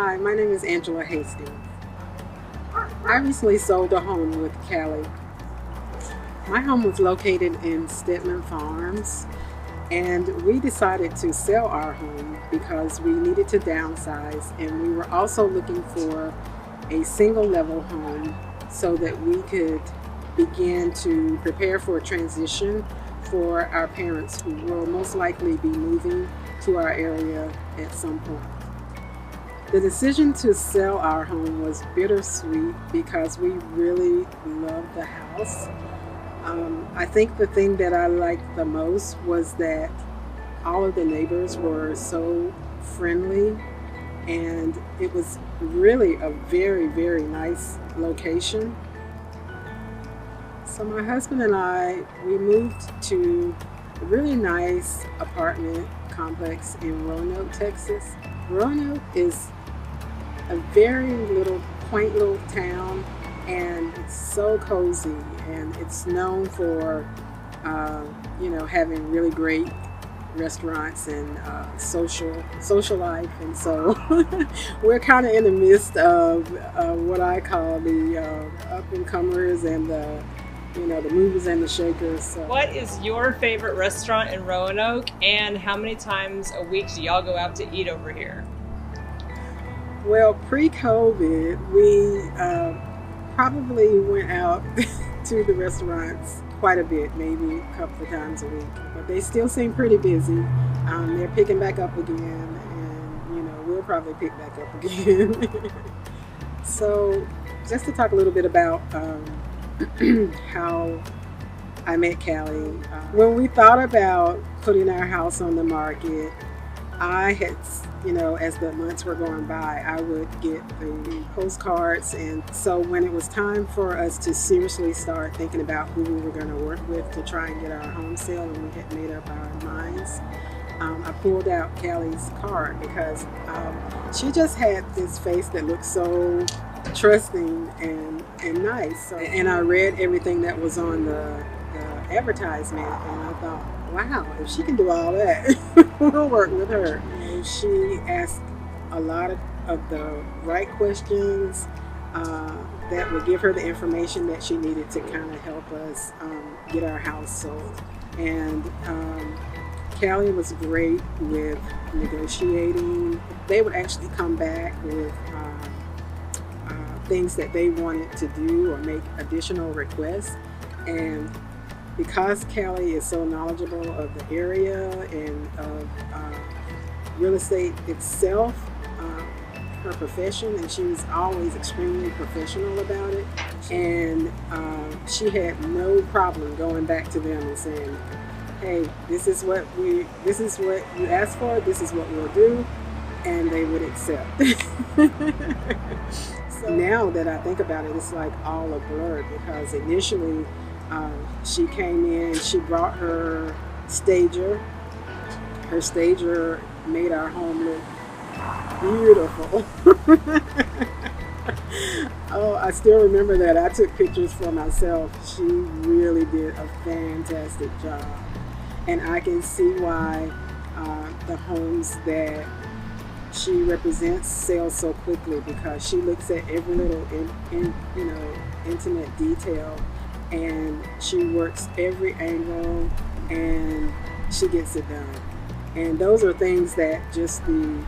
Hi, my name is Angela Hastings. I recently sold a home with Callie. My home was located in Steadman Farms, and we decided to sell our home because we needed to downsize, and we were also looking for a single level home so that we could begin to prepare for a transition for our parents who will most likely be moving to our area at some point. The decision to sell our home was bittersweet because we really loved the house. I think the thing that I liked the most was that all of the neighbors were so friendly, and it was really a very, very nice location. So my husband and I, we moved to a really nice apartment complex in Roanoke, Texas. Roanoke is a very quaint little town, and it's so cozy, and it's known for having really great restaurants and social life. And so we're kind of in the midst of what I call the up and comers and the movers and the shakers. So. What is your favorite restaurant in Roanoke, and how many times a week do y'all go out to eat over here? Well, pre-COVID, we probably went out to the restaurants quite a bit, maybe a couple of times a week. But they still seem pretty busy. They're picking back up again, and we'll probably pick back up again. So, just to talk a little bit about how I met Callie. When we thought about putting our house on the market, I had, as the months were going by, I would get the postcards. And so when it was time for us to seriously start thinking about who we were going to work with to try and get our home sale, and we had made up our minds, I pulled out Callie's card because she just had this face that looked so trusting and nice. So, and I read everything that was on the advertisement, and I thought, wow, if she can do all that, we'll work with her. And she asked a lot of the right questions that would give her the information that she needed to kind of help us get our house sold. And Callie was great with negotiating. They would actually come back with things that they wanted to do or make additional requests. And because Callie is so knowledgeable of the area and of real estate itself, her profession, and she was always extremely professional about it, and she had no problem going back to them and saying, hey, this is what you asked for, this is what we'll do, and they would accept. So now that I think about it, it's like all a blur, because initially she came in, she brought her stager. Her stager made our home look beautiful. Oh, I still remember that. I took pictures for myself. She really did a fantastic job. And I can see why the homes that she represents sell so quickly, because she looks at every little intimate detail, and she works every angle, and she gets it done. And those are things that just the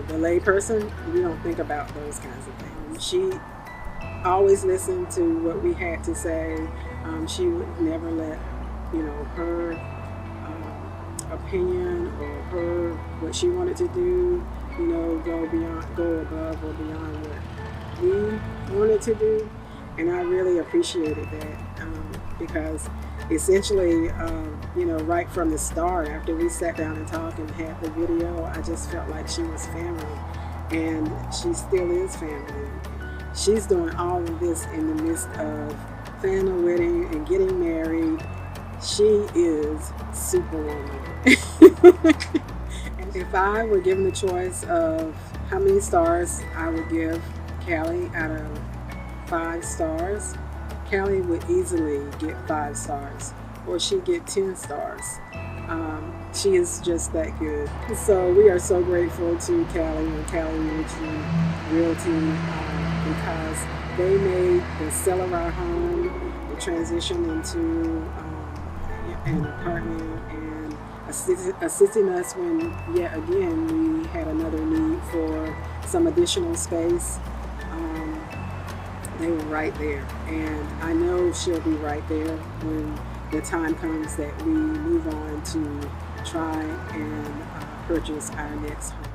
lay person, we don't think about those kinds of things. She always listened to what we had to say. She would never let her opinion or what she wanted to do go above or beyond what we wanted to do. And I really appreciated that because essentially, right from the start, after we sat down and talked and had the video, I just felt like she was family, and she still is family. She's doing all of this in the midst of planning a wedding and getting married. She is Superwoman. And if I were given the choice of how many stars I would give Callie out of 5 stars, Callie would easily get 5 stars, or she'd get 10 stars. She is just that good. So we are so grateful to Callie and Callie Ritchey Realty because they made the sale of our home, the transition into an apartment, and assisting us when yet again we had another need for some additional space. Um, they were right there, and I know she'll be right there when the time comes that we move on to try and purchase our next home.